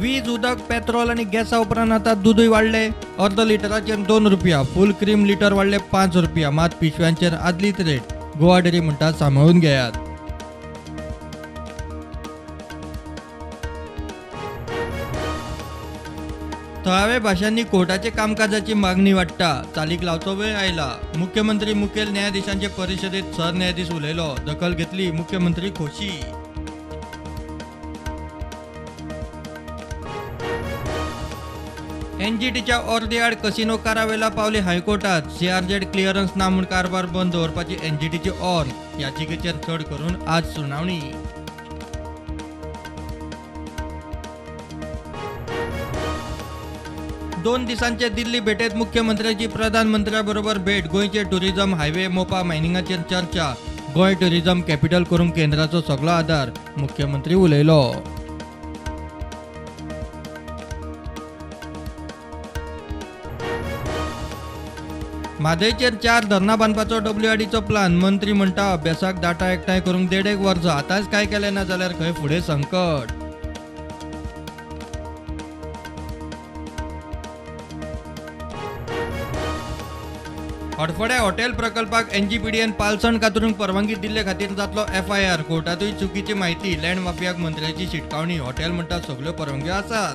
वीज, उदक, पेट्रोल आणि गॅसा उपरांत आता दूधही वाढले. अर्ध लिटराचेर 2 रुपया, फुल क्रीम लिटर वाढले 5 रुपया. मात पिशव्यांचेर आदलीच रेट. गोवा डेअरी म्हणटा सांभाळून घेयात. थळाव्या भाशांनी कोर्टाचे कामकाजाची मागणी वाडटा. चालीक लावचो वेळ आयला. मुख्यमंत्री मुखेल न्यायाधीशांचे परिशदेत सरन्यायाधीश उलयलो. दखल घेतली मुख्यमंत्री खोशी. एनजीटीच्या अर्दे आड कसिनो कारावेला पावले हायकोर्टात. सीआरझेड क्लिअरन्स ना म्हूण कारभार बंद दवरपाची एनजीटीची ऑर्ड. याचिकेचेर चड करून आज सुनावणी. दोन दिसांचे दिल्ली भेटेत मुख्यमंत्र्यांची प्रधानमंत्र्यांबरोबर भेट. गोंयचे टुरिझम, हायवे, मोपा, मायनिंगाचेर चर्चा. गोंय टुरिझम कॅपिटल करूंक केंद्राचो सगळो आदार. मुख्यमंत्री उलयलो. म्हादयचेर 4 धरणां बांदपाचो WRDचो प्लान. मंत्री म्हणटा अभ्यासाक डाटा एकठांय करूंक 1.5 वर्स. आतांच काय केलें ना जाल्यार खंय फुडें संकट. हडफड्या हॉटेल प्रकल्पाक एनजीपीडीएन पालसण कातरूंक परवानगी दिल्ले खातीर जातलो FIR. कोर्टातूय चुकीची म्हायती. लँड माफियाक मंत्र्याची शिटकावणी. हॉटेल म्हणटा सगल्यो परवानग्यो आसात.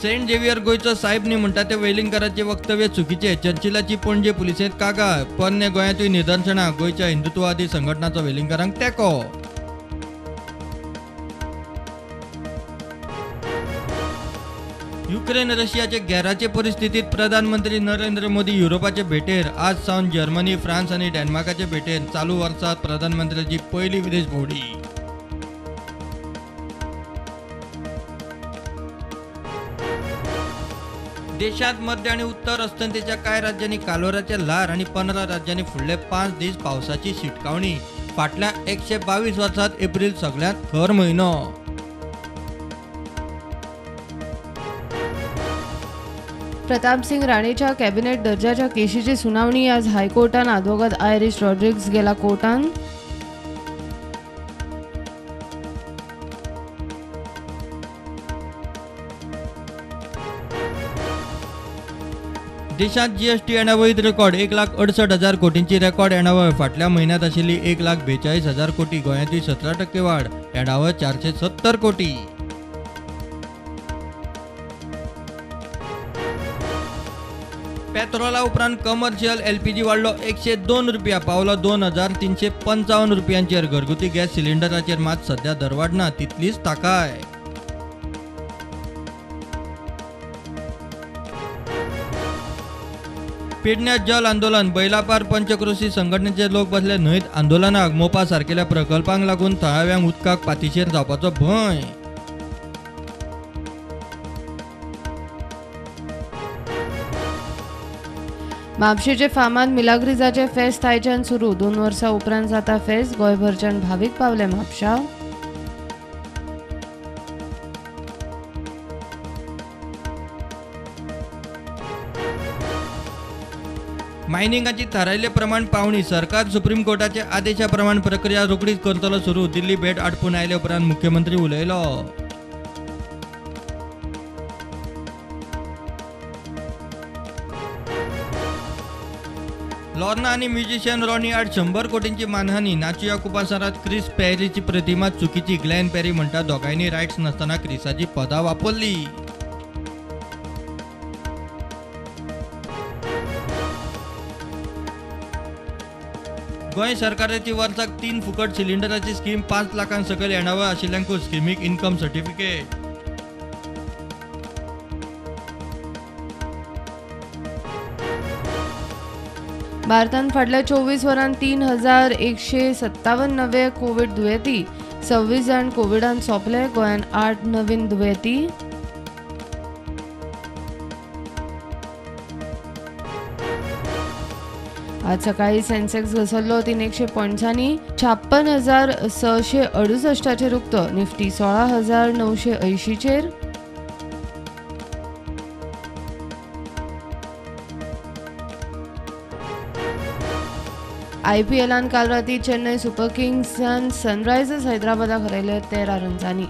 सेंट झेवियर गोंयचो साहेब न्ही म्हणटा ते वेलिंगकरांचे वक्तव्य चुकीचे. चर्चिलाची पणजे पुलिसेंत कागाळ. पोरने गोंयांतूय निदर्शनां. गोंयच्या हिंदुत्ववादी संघटनांचो वेलिंगकरांक तेंको. युक्रेन रशियाचे घेराचे परिस्थितीत प्रधानमंत्री नरेंद्र मोदी युरोपाचे भेटेर. आज सावन जर्मनी, फ्रांस आणि डेन्मार्काचे भेटेर. चालू वर्सात प्रधानमंत्र्याची पहिली विदेश भोंवडी. देशात मध्य आणि उत्तर अस्तंतेच्या कांय राज्यांनी कालवराचे ल्हार आणि 15 राज्यांनी फुडले 5 दीस पावसाची शिटकावणी. फाटल्या 122 वर्सात एप्रिल सगळ्यांत खर म्हयनो. प्रतापसिंग राणेच्या कॅबिनेट दर्जाच्या केशीची सुनावणी आज हायकोर्टान. आदवोगाद आयरिश रॉड्रिग्स गेला कोर्टान. देशात जीएसटी येणावळीत रेकॉर्ड. 1,68,000 कोटींची रेकॉर्ड येणावळ. फाटल्या म्हयन्यात आशिल्ली 1,42,000 कोटी. गोंयांतूय 17% वाड. येणावळ 470 कोटी. पेट्रोला उपरांत कमर्शियल LPG वाडलो 102 रुपया. पावलो 2,355 रुपयांचेर. घरगुती गॅस सिलिंडराचेर मात सध्या दरवाड ना, तितलीच ताकाय. पेडण्यात जल आंदोलन. बैलापार पंचक्रोशी संघटनेचे लोक बसले न्हंयत आंदोलनाक. मोपा सारकेल्या प्रकल्पांक लागून थळाव्यांक उदकाक पातीशेर जावपाचो भंय. म्हापशेचे फामाद मिलाग्रिजाचे फेस्त आयच्यान सुरू. 2 वर्सां उपरांत जाता फेस्त. गोंयभरच्यान भावीक पावले म्हापशा. मायनिंगाची थारायिल्ले प्रमाण पावणी. सरकार सुप्रीम कोर्टाच्या आदेशा प्रमाण प्रक्रिया रोखडीच करतलो सुरू. दिल्ली भेट आटपून आयले उपरांत मुख्यमंत्री उलयलो. लॉर्ना आणि म्युझिशियन रॉनी आड 100 कोटींची मानहानी. नाचुया कुपासारात क्रिस पेरीची प्रतिमा चुकीची. ग्लेन पेरी म्हणटा दोगांयनी रायट्स नसताना क्रिसाची पदां वापरली. गोंय सरकाराची वर्साक 3 फुकट सिलिंडराची स्कीम. 5 लाखांक सकयल येणावळ आशिल्ल्यांकूच स्किमीक इन्कम सर्टिफिकेट. भारतान फाटल्या 24 वरांत 3,157 नवे कोविड दुयेंती. 26 जाण कोविडान सोंपले. गोंयान 8 नवीन दुयेंती. आज सकाळी सेन्सेक्स घसरलो 300 पॉइंट्सांनी. 56,668 उक्तो. निफ्टी 16,980 IPLान काल राती चेन्नई सुपर किंग्सान सनरायझर्स हैदराबादाक हरयले 13 रन्सांनी.